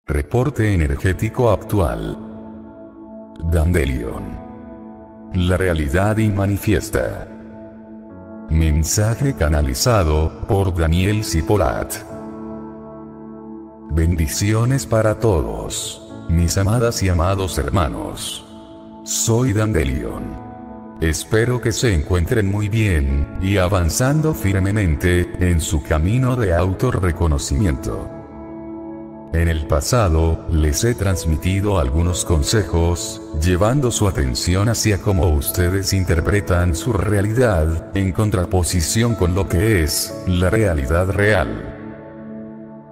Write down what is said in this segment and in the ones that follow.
Reporte energético actual. Dandelion. La realidad y manifiesta. Mensaje canalizado por Daniel Zipolat. Bendiciones para todos, mis amadas y amados hermanos. Soy Dandelion. Espero que se encuentren muy bien, y avanzando firmemente, en su camino de autorreconocimiento. En el pasado, les he transmitido algunos consejos, llevando su atención hacia cómo ustedes interpretan su realidad, en contraposición con lo que es la realidad real.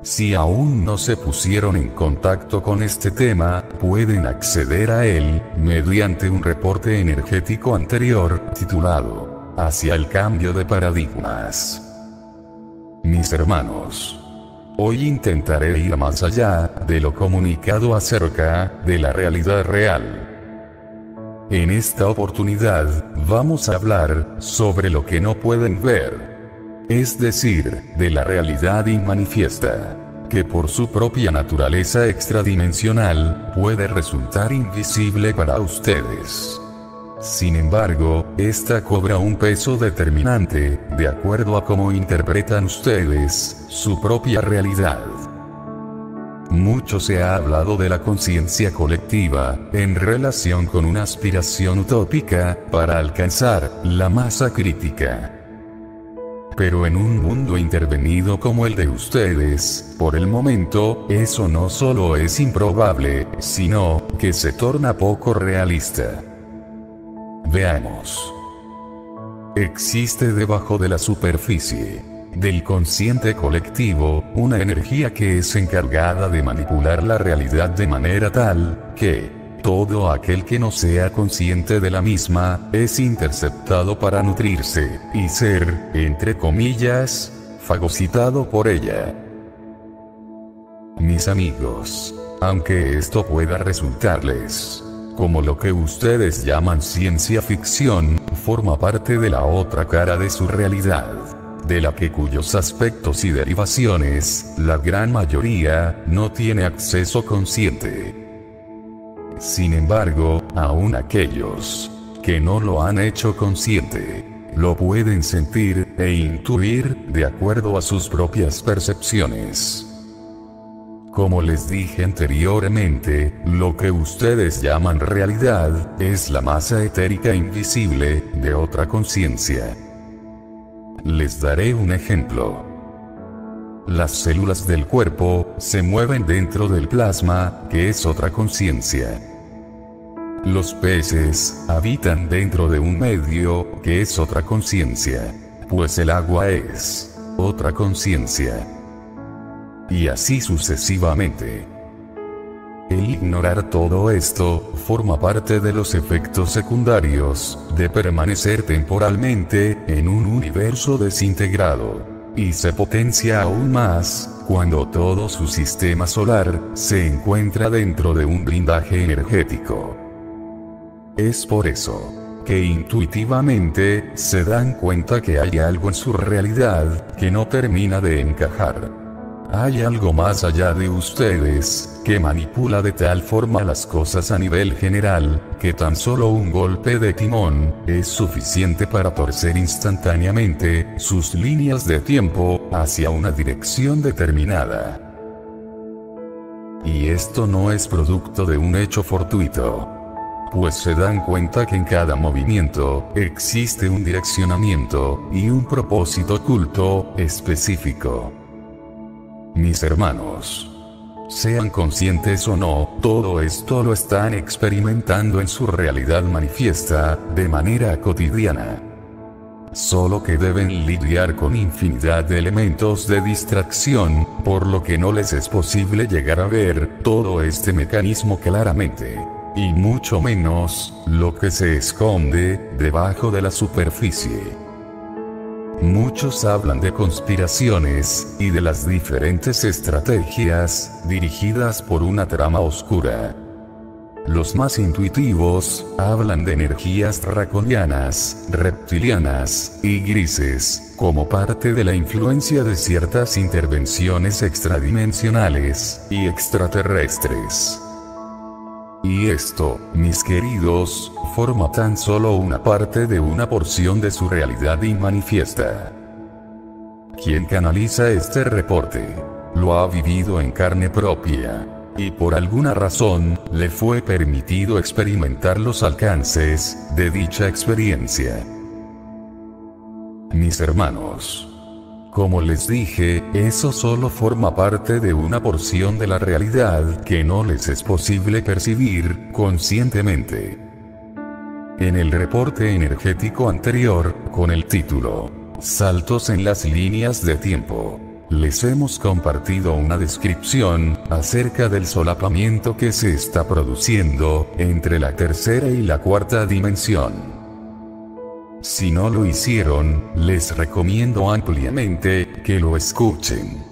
Si aún no se pusieron en contacto con este tema, pueden acceder a él, mediante un reporte energético anterior, titulado, Hacia el cambio de paradigmas. Mis hermanos, hoy intentaré ir más allá de lo comunicado acerca de la realidad real. En esta oportunidad, vamos a hablar sobre lo que no pueden ver. Es decir, de la realidad inmanifiesta, que por su propia naturaleza extradimensional, puede resultar invisible para ustedes. Sin embargo, esta cobra un peso determinante, de acuerdo a cómo interpretan ustedes su propia realidad. Mucho se ha hablado de la conciencia colectiva, en relación con una aspiración utópica, para alcanzar la masa crítica. Pero en un mundo intervenido como el de ustedes, por el momento, eso no solo es improbable, sino que se torna poco realista. Veamos. Existe debajo de la superficie del consciente colectivo, una energía que es encargada de manipular la realidad de manera tal, que todo aquel que no sea consciente de la misma, es interceptado para nutrirse, y ser, entre comillas, fagocitado por ella. Mis amigos, aunque esto pueda resultarles como lo que ustedes llaman ciencia ficción, forma parte de la otra cara de su realidad, de la que cuyos aspectos y derivaciones, la gran mayoría, no tiene acceso consciente. Sin embargo, aún aquellos que no lo han hecho consciente, lo pueden sentir e intuir de acuerdo a sus propias percepciones. Como les dije anteriormente, lo que ustedes llaman realidad es la masa etérica invisible de otra conciencia. Les daré un ejemplo. Las células del cuerpo se mueven dentro del plasma, que es otra conciencia. Los peces habitan dentro de un medio, que es otra conciencia, pues el agua es otra conciencia. Y así sucesivamente. El ignorar todo esto forma parte de los efectos secundarios de permanecer temporalmente en un universo desintegrado. Y se potencia aún más, cuando todo su sistema solar se encuentra dentro de un blindaje energético. Es por eso que intuitivamente se dan cuenta que hay algo en su realidad que no termina de encajar. Hay algo más allá de ustedes, que manipula de tal forma las cosas a nivel general, que tan solo un golpe de timón es suficiente para torcer instantáneamente sus líneas de tiempo hacia una dirección determinada. Y esto no es producto de un hecho fortuito, pues se dan cuenta que en cada movimiento existe un direccionamiento y un propósito oculto específico. Mis hermanos, sean conscientes o no, todo esto lo están experimentando en su realidad manifiesta, de manera cotidiana. Solo que deben lidiar con infinidad de elementos de distracción, por lo que no les es posible llegar a ver todo este mecanismo claramente, y mucho menos lo que se esconde debajo de la superficie. Muchos hablan de conspiraciones, y de las diferentes estrategias, dirigidas por una trama oscura. Los más intuitivos hablan de energías draconianas, reptilianas y grises, como parte de la influencia de ciertas intervenciones extradimensionales y extraterrestres. Y esto, mis queridos, forma tan solo una parte de una porción de su realidad inmanifiesta. Quien canaliza este reporte lo ha vivido en carne propia, y por alguna razón, le fue permitido experimentar los alcances de dicha experiencia. Mis hermanos, como les dije, eso solo forma parte de una porción de la realidad que no les es posible percibir conscientemente. En el reporte energético anterior, con el título Saltos en las líneas de tiempo, les hemos compartido una descripción acerca del solapamiento que se está produciendo entre la tercera y la cuarta dimensión. Si no lo hicieron, les recomiendo ampliamente que lo escuchen.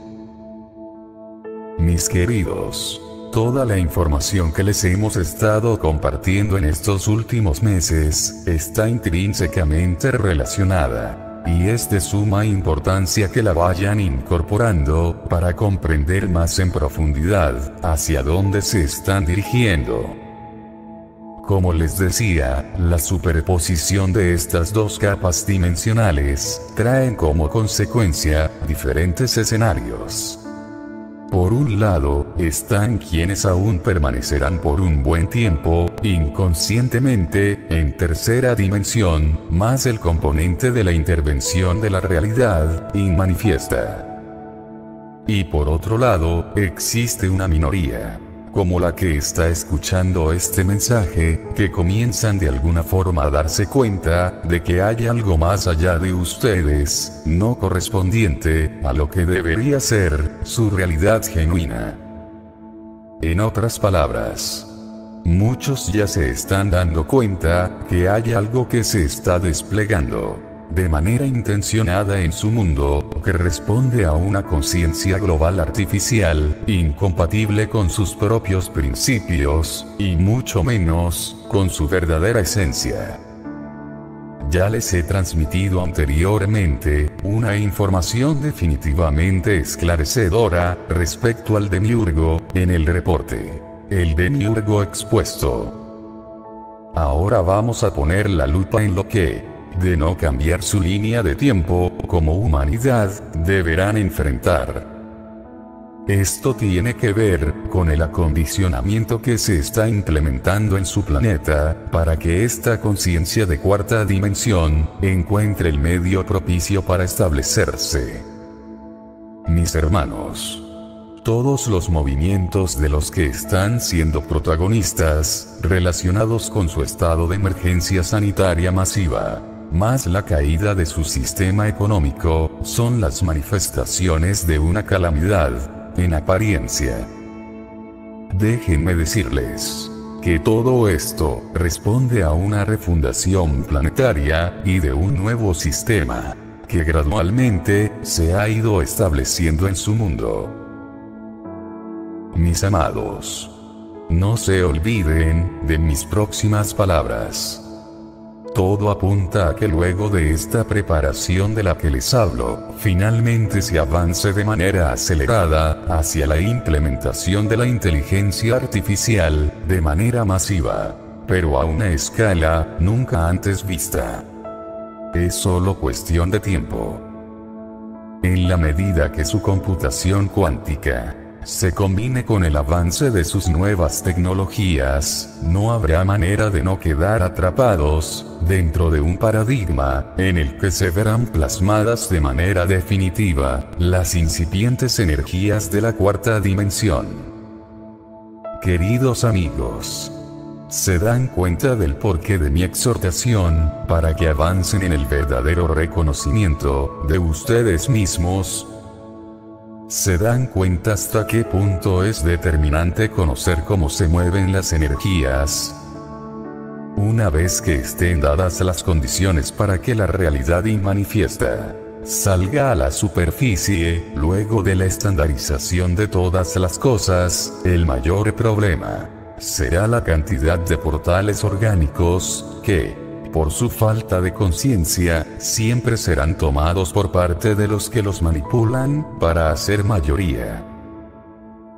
Mis queridos, toda la información que les hemos estado compartiendo en estos últimos meses está intrínsecamente relacionada. Y es de suma importancia que la vayan incorporando para comprender más en profundidad hacia dónde se están dirigiendo. Como les decía, la superposición de estas dos capas dimensionales traen como consecuencia diferentes escenarios. Por un lado, están quienes aún permanecerán por un buen tiempo, inconscientemente, en tercera dimensión, más el componente de la intervención de la realidad, inmanifiesta. Y por otro lado, existe una minoría, como la que está escuchando este mensaje, que comienzan de alguna forma a darse cuenta de que hay algo más allá de ustedes, no correspondiente a lo que debería ser su realidad genuina. En otras palabras, muchos ya se están dando cuenta que hay algo que se está desplegando de manera intencionada en su mundo, que responde a una conciencia global artificial, incompatible con sus propios principios, y mucho menos, con su verdadera esencia. Ya les he transmitido anteriormente, una información definitivamente esclarecedora, respecto al demiurgo, en el reporte. El demiurgo expuesto. Ahora vamos a poner la lupa en lo que, de no cambiar su línea de tiempo, como humanidad, deberán enfrentar. Esto tiene que ver con el acondicionamiento que se está implementando en su planeta, para que esta conciencia de cuarta dimensión encuentre el medio propicio para establecerse. Mis hermanos, todos los movimientos de los que están siendo protagonistas, relacionados con su estado de emergencia sanitaria masiva, más la caída de su sistema económico, son las manifestaciones de una calamidad, en apariencia. Déjenme decirles que todo esto responde a una refundación planetaria y de un nuevo sistema que gradualmente se ha ido estableciendo en su mundo. Mis amados, no se olviden de mis próximas palabras. Todo apunta a que luego de esta preparación de la que les hablo, finalmente se avance de manera acelerada hacia la implementación de la inteligencia artificial, de manera masiva, pero a una escala nunca antes vista. Es solo cuestión de tiempo. En la medida que su computación cuántica se combine con el avance de sus nuevas tecnologías, no habrá manera de no quedar atrapados dentro de un paradigma en el que se verán plasmadas de manera definitiva las incipientes energías de la cuarta dimensión. Queridos amigos, ¿se dan cuenta del porqué de mi exhortación para que avancen en el verdadero reconocimiento de ustedes mismos? ¿Se dan cuenta hasta qué punto es determinante conocer cómo se mueven las energías? Una vez que estén dadas las condiciones para que la realidad inmanifiesta salga a la superficie, luego de la estandarización de todas las cosas, el mayor problema será la cantidad de portales orgánicos, que, por su falta de conciencia, siempre serán tomados por parte de los que los manipulan, para hacer mayoría.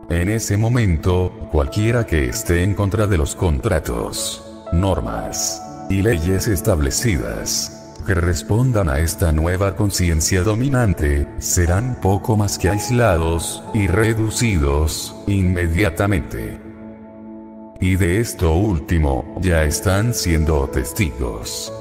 En ese momento, cualquiera que esté en contra de los contratos, normas y leyes establecidas, que respondan a esta nueva conciencia dominante, serán poco más que aislados y reducidos inmediatamente. Y de esto último, ya están siendo testigos.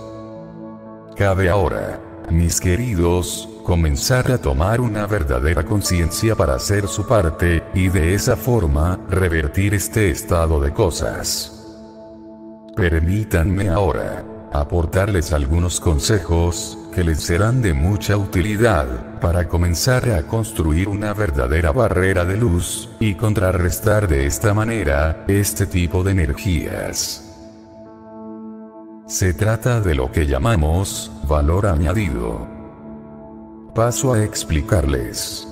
Cabe ahora, mis queridos, comenzar a tomar una verdadera conciencia para hacer su parte, y de esa forma, revertir este estado de cosas. Permítanme ahora aportarles algunos consejos, que les serán de mucha utilidad, para comenzar a construir una verdadera barrera de luz, y contrarrestar de esta manera, este tipo de energías. Se trata de lo que llamamos, valor añadido. Paso a explicarles.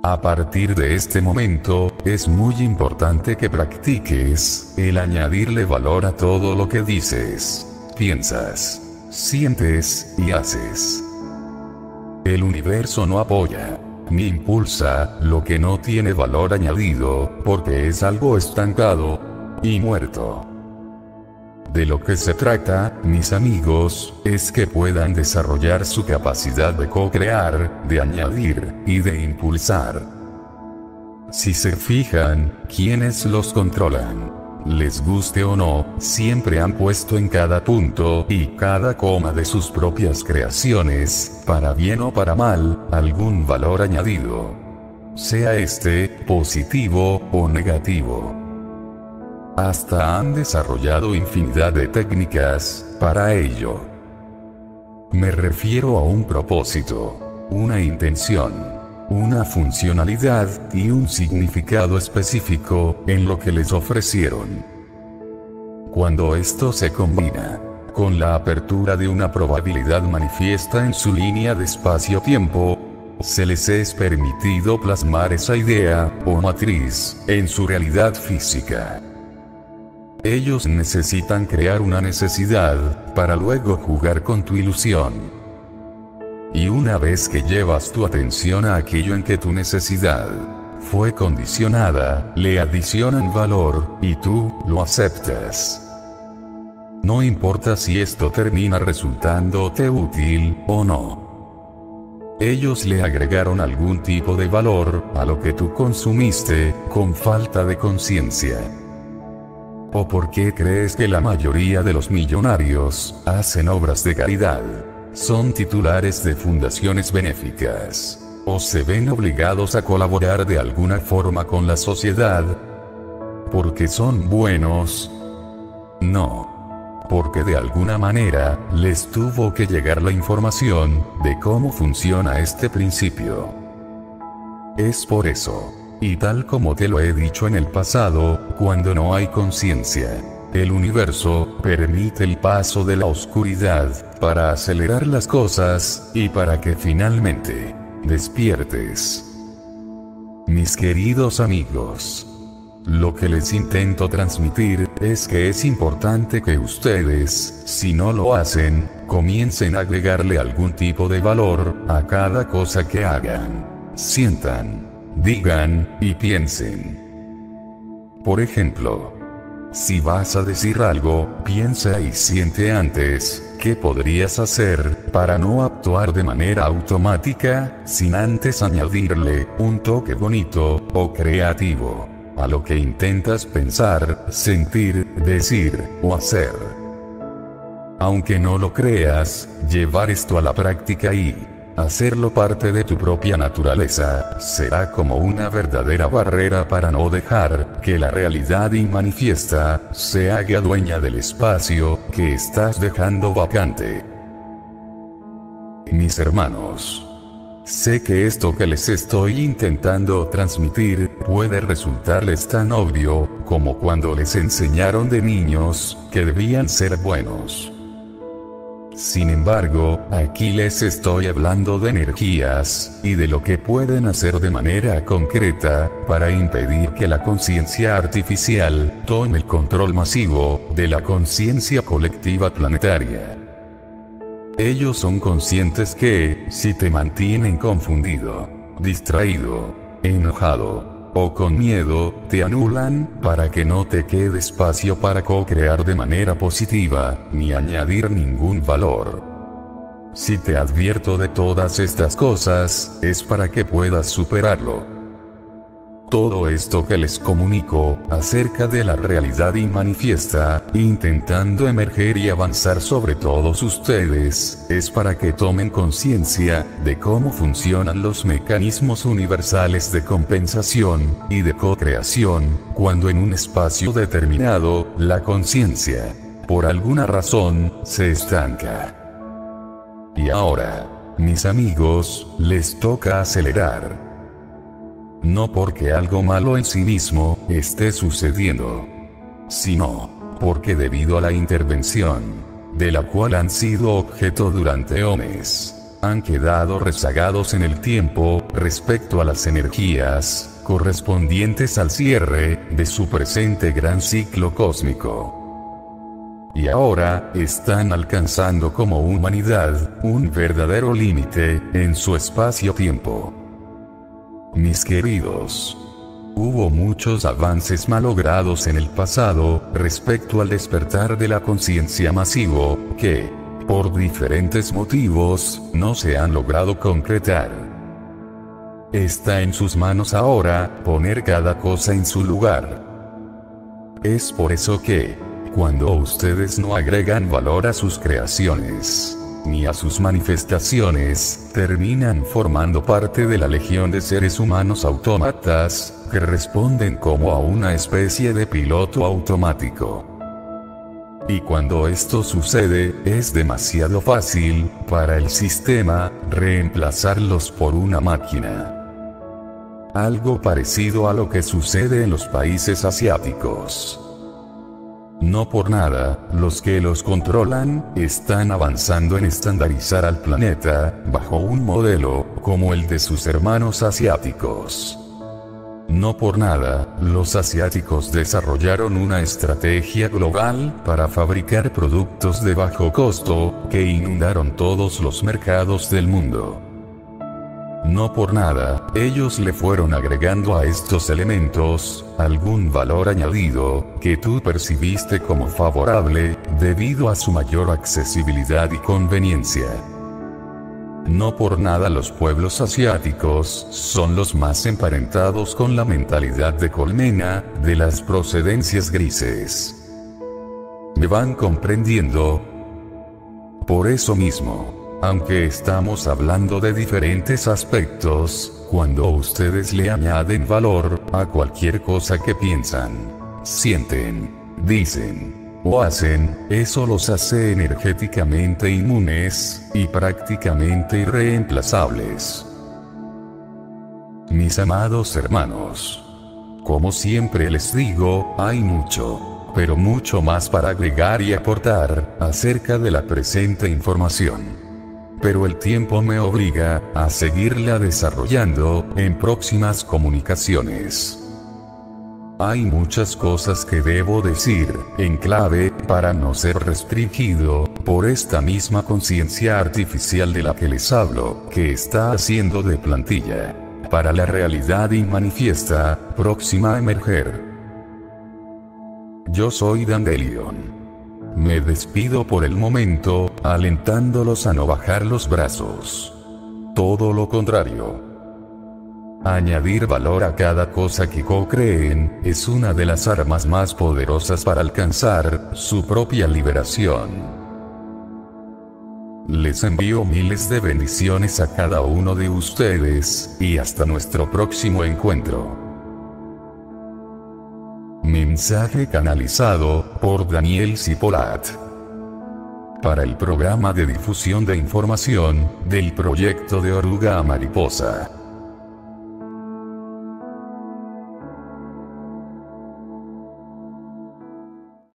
A partir de este momento, es muy importante que practiques el añadirle valor a todo lo que dices, piensas, sientes y haces. El universo no apoya ni impulsa lo que no tiene valor añadido, porque es algo estancado y muerto. De lo que se trata, mis amigos, es que puedan desarrollar su capacidad de co-crear, de añadir y de impulsar. Si se fijan, quienes los controlan, les guste o no, siempre han puesto en cada punto y cada coma de sus propias creaciones, para bien o para mal, algún valor añadido. Sea este positivo o negativo. Hasta han desarrollado infinidad de técnicas para ello. Me refiero a un propósito, una intención, una funcionalidad y un significado específico en lo que les ofrecieron. Cuando esto se combina con la apertura de una probabilidad manifiesta en su línea de espacio-tiempo, se les es permitido plasmar esa idea o matriz en su realidad física. Ellos necesitan crear una necesidad, para luego jugar con tu ilusión. Y una vez que llevas tu atención a aquello en que tu necesidad fue condicionada, le adicionan valor, y tú lo aceptas. No importa si esto termina resultándote útil o no. Ellos le agregaron algún tipo de valor a lo que tú consumiste con falta de conciencia. ¿O por qué crees que la mayoría de los millonarios hacen obras de caridad? Son titulares de fundaciones benéficas. ¿O se ven obligados a colaborar de alguna forma con la sociedad? ¿Porque son buenos? No. Porque de alguna manera, les tuvo que llegar la información de cómo funciona este principio. Es por eso. Y tal como te lo he dicho en el pasado, cuando no hay conciencia, el universo permite el paso de la oscuridad, para acelerar las cosas, y para que finalmente despiertes. Mis queridos amigos, lo que les intento transmitir es que es importante que ustedes, si no lo hacen, comiencen a agregarle algún tipo de valor a cada cosa que hagan, sientan, digan y piensen. Por ejemplo, si vas a decir algo, piensa y siente antes, ¿qué podrías hacer para no actuar de manera automática, sin antes añadirle un toque bonito o creativo a lo que intentas pensar, sentir, decir o hacer? Aunque no lo creas, llevar esto a la práctica y hacerlo parte de tu propia naturaleza, será como una verdadera barrera para no dejar que la realidad inmanifiesta se haga dueña del espacio que estás dejando vacante. Mis hermanos, sé que esto que les estoy intentando transmitir puede resultarles tan obvio como cuando les enseñaron de niños que debían ser buenos. Sin embargo, aquí les estoy hablando de energías, y de lo que pueden hacer de manera concreta, para impedir que la conciencia artificial tome el control masivo de la conciencia colectiva planetaria. Ellos son conscientes que, si te mantienen confundido, distraído, enojado, o con miedo, te anulan, para que no te quede espacio para co-crear de manera positiva, ni añadir ningún valor. Si te advierto de todas estas cosas, es para que puedas superarlo. Todo esto que les comunico, acerca de la realidad imanifiesta, intentando emerger y avanzar sobre todos ustedes, es para que tomen conciencia de cómo funcionan los mecanismos universales de compensación y de co-creación, cuando en un espacio determinado, la conciencia, por alguna razón, se estanca. Y ahora, mis amigos, les toca acelerar. No porque algo malo en sí mismo esté sucediendo, sino porque debido a la intervención, de la cual han sido objeto durante eones, han quedado rezagados en el tiempo respecto a las energías correspondientes al cierre de su presente gran ciclo cósmico. Y ahora están alcanzando como humanidad un verdadero límite en su espacio-tiempo. Mis queridos, hubo muchos avances malogrados en el pasado respecto al despertar de la conciencia masivo, que, por diferentes motivos, no se han logrado concretar. Está en sus manos ahora poner cada cosa en su lugar. Es por eso que, cuando ustedes no agregan valor a sus creaciones, ni a sus manifestaciones, terminan formando parte de la legión de seres humanos autómatas, que responden como a una especie de piloto automático. Y cuando esto sucede, es demasiado fácil, para el sistema, reemplazarlos por una máquina. Algo parecido a lo que sucede en los países asiáticos. No por nada, los que los controlan, están avanzando en estandarizar al planeta, bajo un modelo, como el de sus hermanos asiáticos. No por nada, los asiáticos desarrollaron una estrategia global, para fabricar productos de bajo costo, que inundaron todos los mercados del mundo. No por nada, ellos le fueron agregando a estos elementos, algún valor añadido, que tú percibiste como favorable, debido a su mayor accesibilidad y conveniencia. No por nada los pueblos asiáticos, son los más emparentados con la mentalidad de colmena, de las procedencias grises. ¿Me van comprendiendo? Por eso mismo, aunque estamos hablando de diferentes aspectos, cuando ustedes le añaden valor a cualquier cosa que piensan, sienten, dicen o hacen, eso los hace energéticamente inmunes y prácticamente irreemplazables. Mis amados hermanos, como siempre les digo, hay mucho, pero mucho más para agregar y aportar acerca de la presente información. Pero el tiempo me obliga a seguirla desarrollando en próximas comunicaciones. Hay muchas cosas que debo decir en clave para no ser restringido por esta misma conciencia artificial de la que les hablo, que está haciendo de plantilla para la realidad inmanifiesta próxima a emerger. Yo soy Dandelion. Me despido por el momento, alentándolos a no bajar los brazos. Todo lo contrario. Añadir valor a cada cosa que co-creen, es una de las armas más poderosas para alcanzar su propia liberación. Les envío miles de bendiciones a cada uno de ustedes, y hasta nuestro próximo encuentro. Mensaje canalizado por Daniel Zipolat. Para el programa de difusión de información del proyecto de Oruga a Mariposa.